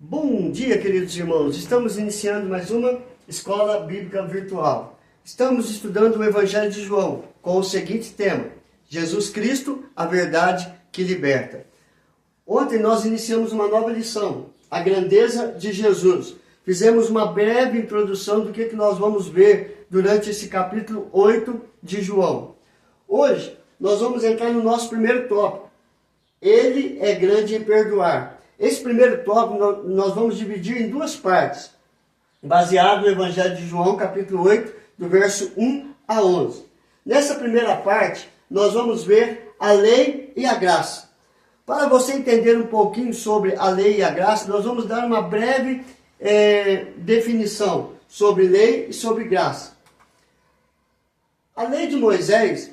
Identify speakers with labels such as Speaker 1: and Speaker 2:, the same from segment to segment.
Speaker 1: Bom dia, queridos irmãos. Estamos iniciando mais uma escola bíblica virtual. Estamos estudando o Evangelho de João com o seguinte tema: Jesus Cristo, a verdade que liberta. Ontem nós iniciamos uma nova lição, a grandeza de Jesus. Fizemos uma breve introdução do que nós vamos ver durante esse capítulo 8 de João. Hoje nós vamos entrar no nosso primeiro tópico. Ele é grande em perdoar. Esse primeiro tópico nós vamos dividir em duas partes, baseado no Evangelho de João, capítulo 8, do verso 1 a 11. Nessa primeira parte, nós vamos ver a lei e a graça. Para você entender um pouquinho sobre a lei e a graça, nós vamos dar uma breve definição sobre lei e sobre graça. A lei de Moisés,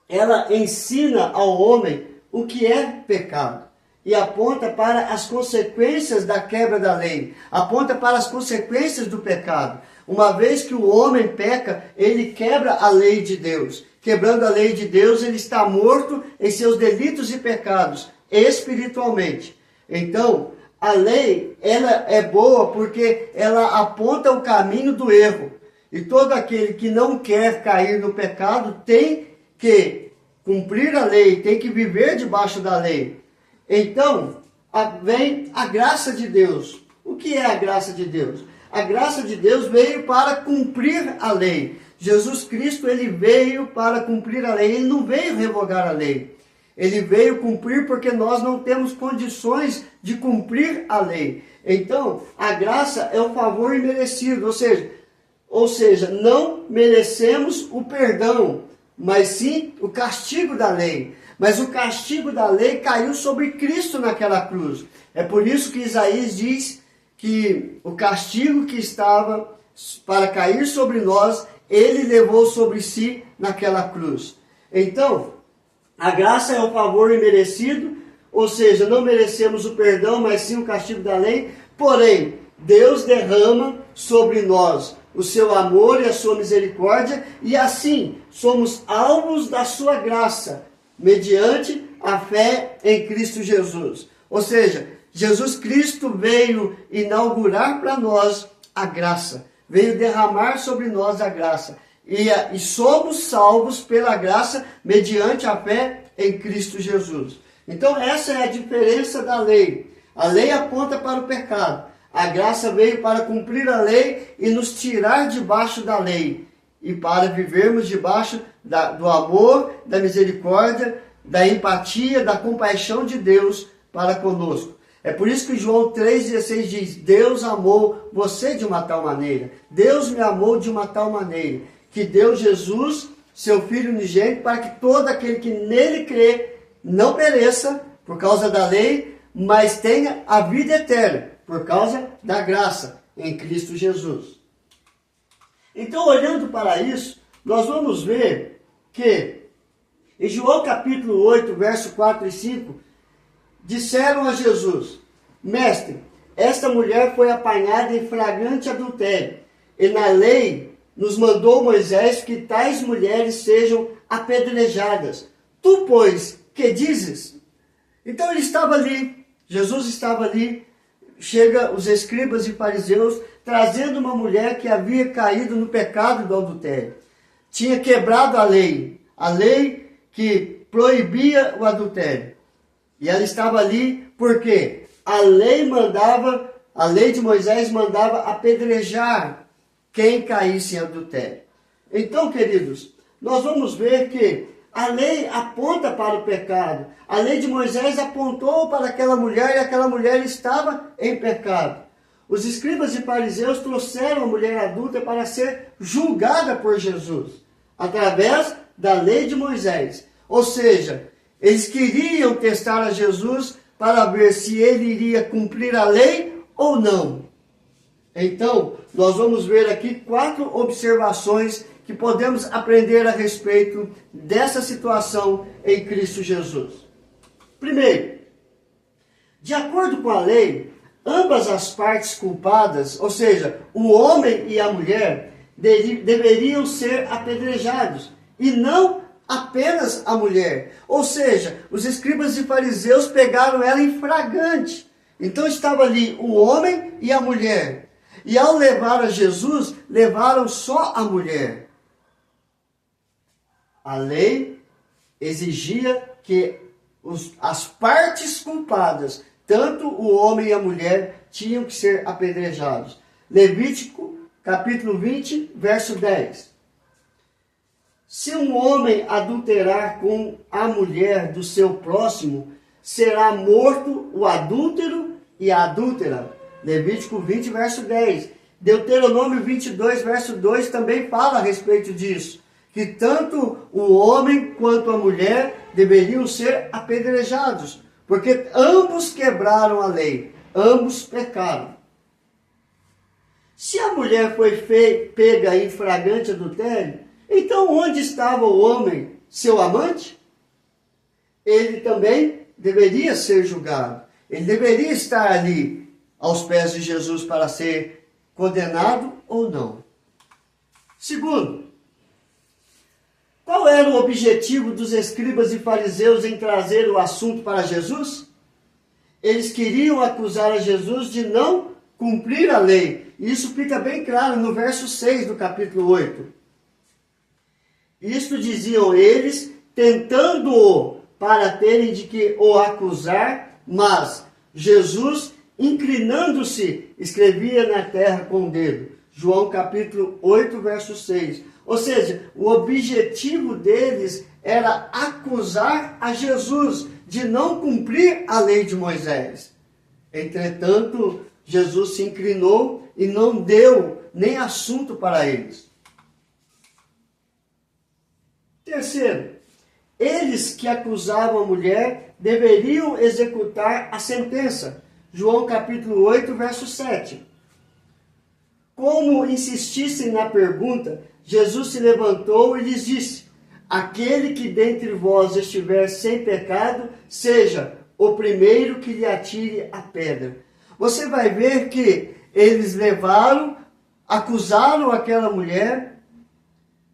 Speaker 1: ela ensina ao homem o que é pecado e aponta para as consequências da quebra da lei, aponta para as consequências do pecado. Uma vez que o homem peca, ele quebra a lei de Deus. Quebrando a lei de Deus, ele está morto em seus delitos e pecados, espiritualmente. Então, a lei, ela é boa porque ela aponta o caminho do erro. E todo aquele que não quer cair no pecado tem que cumprir a lei, tem que viver debaixo da lei. Então, vem a graça de Deus. O que é a graça de Deus? A graça de Deus veio para cumprir a lei. Jesus Cristo, ele veio para cumprir a lei. Ele não veio revogar a lei. Ele veio cumprir porque nós não temos condições de cumprir a lei. Então, a graça é o favor imerecido. Ou seja, não merecemos o perdão, mas sim o castigo da lei. Mas o castigo da lei caiu sobre Cristo naquela cruz. É por isso que Isaías diz que o castigo que estava para cair sobre nós, ele levou sobre si naquela cruz. Então, a graça é o favor imerecido, ou seja, não merecemos o perdão, mas sim o castigo da lei. Porém, Deus derrama sobre nós o seu amor e a sua misericórdia, e assim somos alvos da sua graça, mediante a fé em Cristo Jesus. Ou seja, Jesus Cristo veio inaugurar para nós a graça, veio derramar sobre nós a graça. E somos salvos pela graça mediante a fé em Cristo Jesus. Então essa é a diferença da lei. A lei aponta para o pecado. A graça veio para cumprir a lei e nos tirar debaixo da lei. E para vivermos debaixo do amor, da misericórdia, da empatia, da compaixão de Deus para conosco. É por isso que João 3,16 diz: Deus amou você de uma tal maneira. Deus me amou de uma tal maneira, que deu Jesus, seu Filho unigênito, para que todo aquele que nele crê não pereça por causa da lei, mas tenha a vida eterna por causa da graça em Cristo Jesus. Então, olhando para isso, nós vamos ver que em João capítulo 8, verso 4 e 5, disseram a Jesus: Mestre, esta mulher foi apanhada em flagrante adultério, e na lei nos mandou Moisés que tais mulheres sejam apedrejadas. Tu, pois, que dizes? Então ele estava ali, Jesus estava ali, chega os escribas e fariseus, trazendo uma mulher que havia caído no pecado do adultério. Tinha quebrado a lei que proibia o adultério. E ela estava ali porque a lei de Moisés mandava apedrejar quem caísse em adultério. Então, queridos, nós vamos ver que a lei aponta para o pecado. A lei de Moisés apontou para aquela mulher e aquela mulher estava em pecado. Os escribas e fariseus trouxeram a mulher adulta para ser julgada por Jesus, através da lei de Moisés. Ou seja, eles queriam testar a Jesus para ver se ele iria cumprir a lei ou não. Então, nós vamos ver aqui 4 observações que podemos aprender a respeito dessa situação em Cristo Jesus. Primeiro, de acordo com a lei, ambas as partes culpadas, ou seja, o homem e a mulher, deveriam ser apedrejados, e não apenas a mulher. Ou seja, os escribas e fariseus pegaram ela em flagrante, Então estava ali o homem e a mulher. E ao levar a Jesus, levaram só a mulher. A lei exigia que as partes culpadas, tanto o homem e a mulher, tinham que ser apedrejados. Levítico, capítulo 20, verso 10. Se um homem adulterar com a mulher do seu próximo, será morto o adúltero e a adúltera. Levítico 20, verso 10. Deuteronômio 22, verso 2 também fala a respeito disso. Que tanto o homem quanto a mulher deveriam ser apedrejados. Porque ambos quebraram a lei. Ambos pecaram. Se a mulher foi pega em flagrante adultério, então onde estava o homem, seu amante? Ele também deveria ser julgado. Ele deveria estar ali aos pés de Jesus para ser condenado ou não. Segundo, qual era o objetivo dos escribas e fariseus em trazer o assunto para Jesus? Eles queriam acusar a Jesus de não cumprir a lei. Isso fica bem claro no verso 6 do capítulo 8. Isto diziam eles, tentando-o para terem de que o acusar, mas Jesus, inclinando-se, escrevia na terra com o dedo. João capítulo 8, verso 6. Ou seja, o objetivo deles era acusar a Jesus de não cumprir a lei de Moisés. Entretanto, Jesus se inclinou e não deu nem assunto para eles. Terceiro, eles que acusavam a mulher deveriam executar a sentença. João capítulo 8, verso 7. Como insistissem na pergunta, Jesus se levantou e lhes disse: aquele que dentre vós estiver sem pecado, seja o primeiro que lhe atire a pedra. Você vai ver que eles acusaram aquela mulher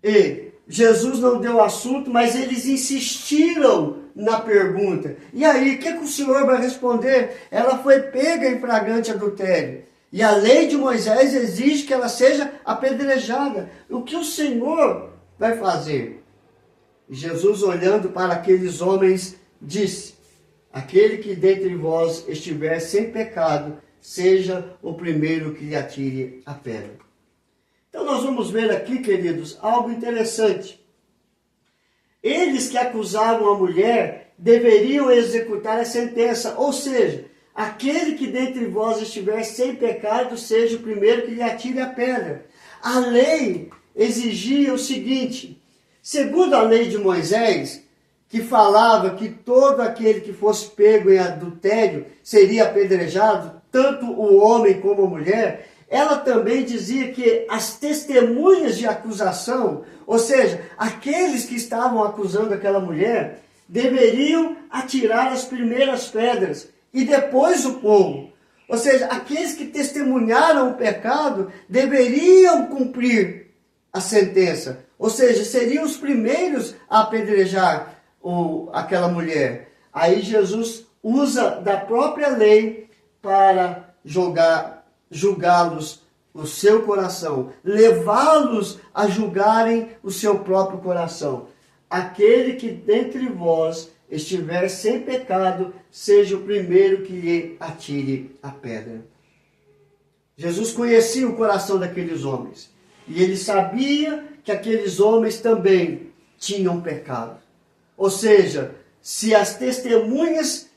Speaker 1: e Jesus não deu assunto, mas eles insistiram na pergunta. E aí, o que o Senhor vai responder? Ela foi pega em flagrante adultério. E a lei de Moisés exige que ela seja apedrejada. O que o Senhor vai fazer? Jesus, olhando para aqueles homens, disse: aquele que dentre vós estiver sem pecado, seja o primeiro que lhe atire a pedra. Então nós vamos ver aqui, queridos, algo interessante. Eles que acusavam a mulher deveriam executar a sentença, ou seja, aquele que dentre vós estiver sem pecado, seja o primeiro que lhe atire a pedra. A lei exigia o seguinte: segundo a lei de Moisés, que falava que todo aquele que fosse pego em adultério seria apedrejado, tanto o homem como a mulher, ela também dizia que as testemunhas de acusação, ou seja, aqueles que estavam acusando aquela mulher, deveriam atirar as primeiras pedras e depois o povo. Ou seja, aqueles que testemunharam o pecado deveriam cumprir a sentença. Ou seja, seriam os primeiros a apedrejar aquela mulher. Aí Jesus usa da própria lei para julgá-los o seu coração, levá-los a julgarem o seu próprio coração. Aquele que dentre vós estiver sem pecado, seja o primeiro que lhe atire a pedra. Jesus conhecia o coração daqueles homens. E ele sabia que aqueles homens também tinham pecado. Ou seja, se as testemunhas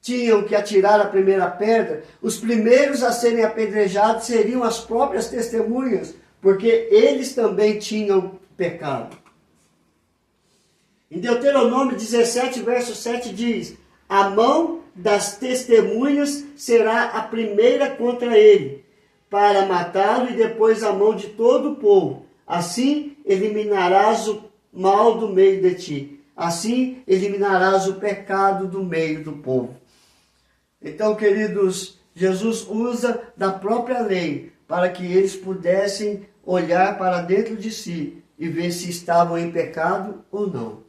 Speaker 1: tinham que atirar a primeira pedra, os primeiros a serem apedrejados seriam as próprias testemunhas, porque eles também tinham pecado. Em Deuteronômio 17, verso 7 diz: a mão das testemunhas será a primeira contra ele, para matá-lo, e depois a mão de todo o povo. Assim eliminarás o mal do meio de ti. Assim eliminarás o pecado do meio do povo. Então, queridos, Jesus usa da própria lei para que eles pudessem olhar para dentro de si e ver se estavam em pecado ou não.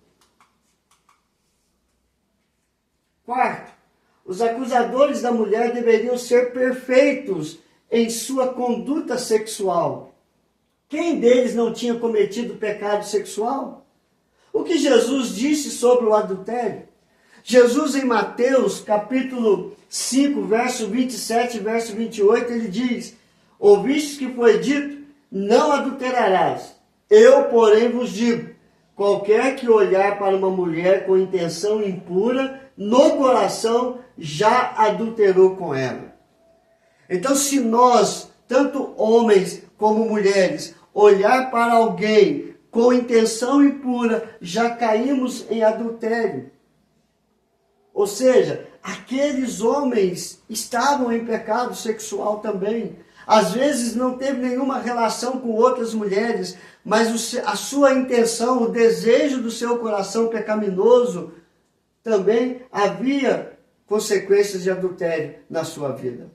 Speaker 1: Quarto, Os acusadores da mulher deveriam ser perfeitos em sua conduta sexual. Quem deles não tinha cometido pecado sexual? O que Jesus disse sobre o adultério? Jesus, em Mateus, capítulo 5, verso 27 e verso 28, ele diz: ouvistes que foi dito, não adulterarás. Eu, porém, vos digo, qualquer que olhar para uma mulher com intenção impura, no coração já adulterou com ela. Então, se nós, tanto homens como mulheres, olhar para alguém com intenção impura, já caímos em adultério. Ou seja, aqueles homens estavam em pecado sexual também. Às vezes não teve nenhuma relação com outras mulheres, mas a sua intenção, o desejo do seu coração pecaminoso, também havia consequências de adultério na sua vida.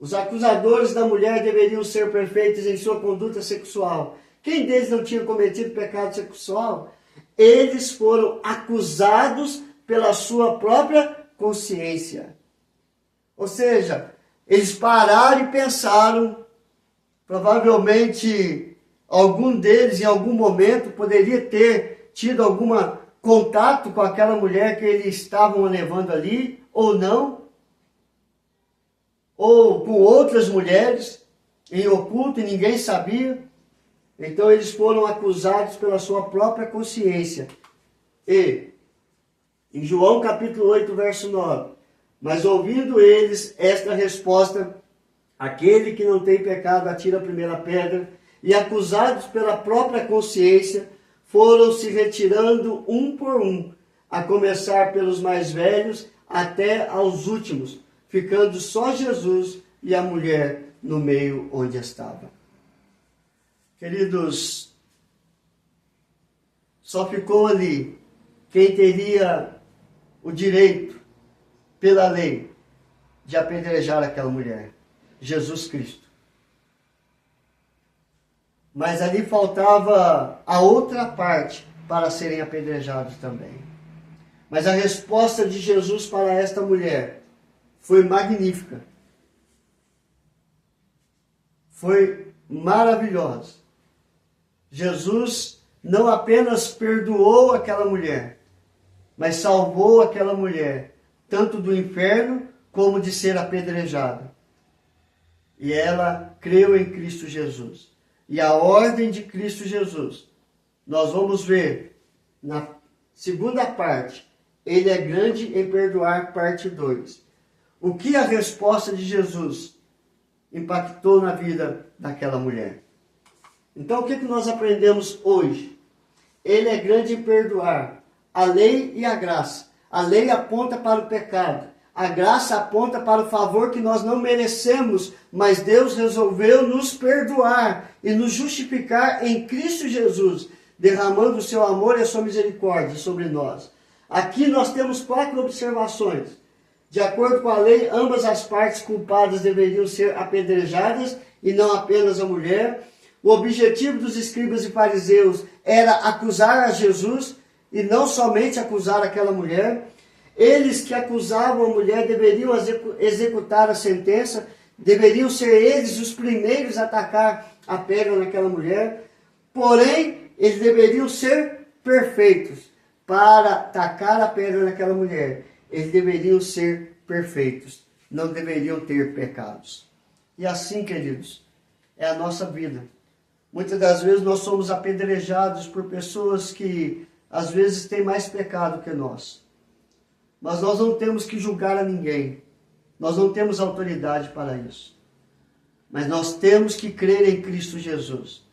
Speaker 1: Os acusadores da mulher deveriam ser perfeitos em sua conduta sexual. Quem deles não tinha cometido pecado sexual? Eles foram acusados pela sua própria consciência. Ou seja, eles pararam e pensaram, provavelmente algum deles em algum momento poderia ter tido algum contato com aquela mulher que eles estavam levando ali, ou não, ou com outras mulheres em oculto e ninguém sabia. Então eles foram acusados pela sua própria consciência. E, em João capítulo 8, verso 9, mas ouvindo eles esta resposta, aquele que não tem pecado atira a primeira pedra, e acusados pela própria consciência, foram se retirando um por um, a começar pelos mais velhos até aos últimos, ficando só Jesus e a mulher no meio onde estava. Queridos, só ficou ali quem teria o direito, pela lei, de apedrejar aquela mulher: Jesus Cristo. Mas ali faltava a outra parte para serem apedrejados também. Mas a resposta de Jesus para esta mulher foi magnífica. Foi maravilhosa. Jesus não apenas perdoou aquela mulher, mas salvou aquela mulher, tanto do inferno como de ser apedrejada. E ela creu em Cristo Jesus. E a ordem de Cristo Jesus, nós vamos ver na segunda parte, ele é grande em perdoar, parte 2. O que a resposta de Jesus impactou na vida daquela mulher? Então, o que nós aprendemos hoje? Ele é grande em perdoar a lei e a graça. A lei aponta para o pecado. A graça aponta para o favor que nós não merecemos, mas Deus resolveu nos perdoar e nos justificar em Cristo Jesus, derramando o seu amor e a sua misericórdia sobre nós. Aqui nós temos 4 observações. De acordo com a lei, ambas as partes culpadas deveriam ser apedrejadas e não apenas a mulher. O objetivo dos escribas e fariseus era acusar a Jesus e não somente acusar aquela mulher. Eles que acusavam a mulher deveriam executar a sentença, deveriam ser eles os primeiros a atacar a pedra naquela mulher. Porém, eles deveriam ser perfeitos para atacar a pedra naquela mulher. Eles deveriam ser perfeitos, não deveriam ter pecados. E assim, queridos, é a nossa vida. Muitas das vezes nós somos apedrejados por pessoas que às vezes têm mais pecado que nós. Mas nós não temos que julgar a ninguém. Nós não temos autoridade para isso. Mas nós temos que crer em Cristo Jesus.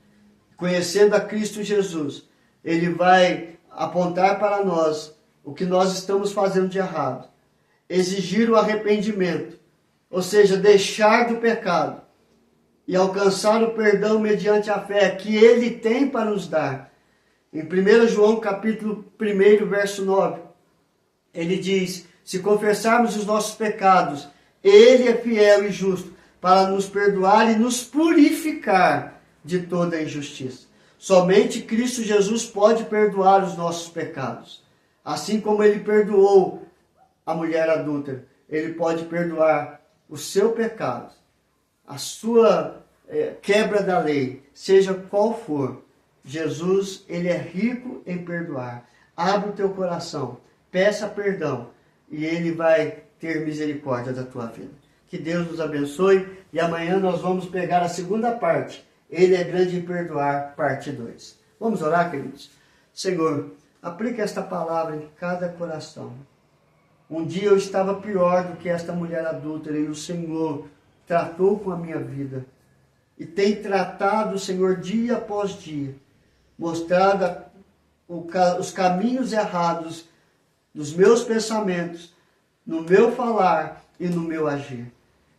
Speaker 1: Conhecendo a Cristo Jesus, Ele vai apontar para nós o que nós estamos fazendo de errado. Exigir o arrependimento, ou seja, deixar do pecado e alcançar o perdão mediante a fé que Ele tem para nos dar. Em 1 João capítulo 1, verso 9, ele diz: se confessarmos os nossos pecados, Ele é fiel e justo para nos perdoar e nos purificar de toda a injustiça. Somente Cristo Jesus pode perdoar os nossos pecados. Assim como ele perdoou a mulher adúltera, ele pode perdoar o seu pecado, a sua quebra da lei, seja qual for. Jesus, ele é rico em perdoar. Abre o teu coração, peça perdão e ele vai ter misericórdia da tua vida. Que Deus nos abençoe e amanhã nós vamos pegar a segunda parte. Ele é grande em perdoar, parte 2. Vamos orar, queridos? Senhor, aplica esta palavra em cada coração. Um dia eu estava pior do que esta mulher adúltera e o Senhor tratou com a minha vida. E tem tratado, Senhor, dia após dia, mostrado os caminhos errados dos meus pensamentos, no meu falar e no meu agir.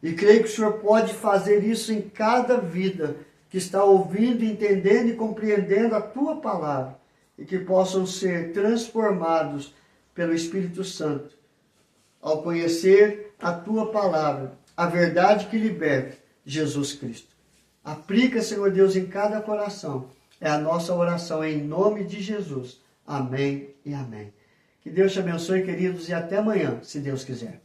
Speaker 1: E creio que o Senhor pode fazer isso em cada vida que está ouvindo, entendendo e compreendendo a Tua palavra. E que possam ser transformados pelo Espírito Santo ao conhecer a Tua palavra, a verdade que liberta, Jesus Cristo. Aplica, Senhor Deus, em cada coração. É a nossa oração em nome de Jesus. Amém e amém. Que Deus te abençoe, queridos, e até amanhã, se Deus quiser.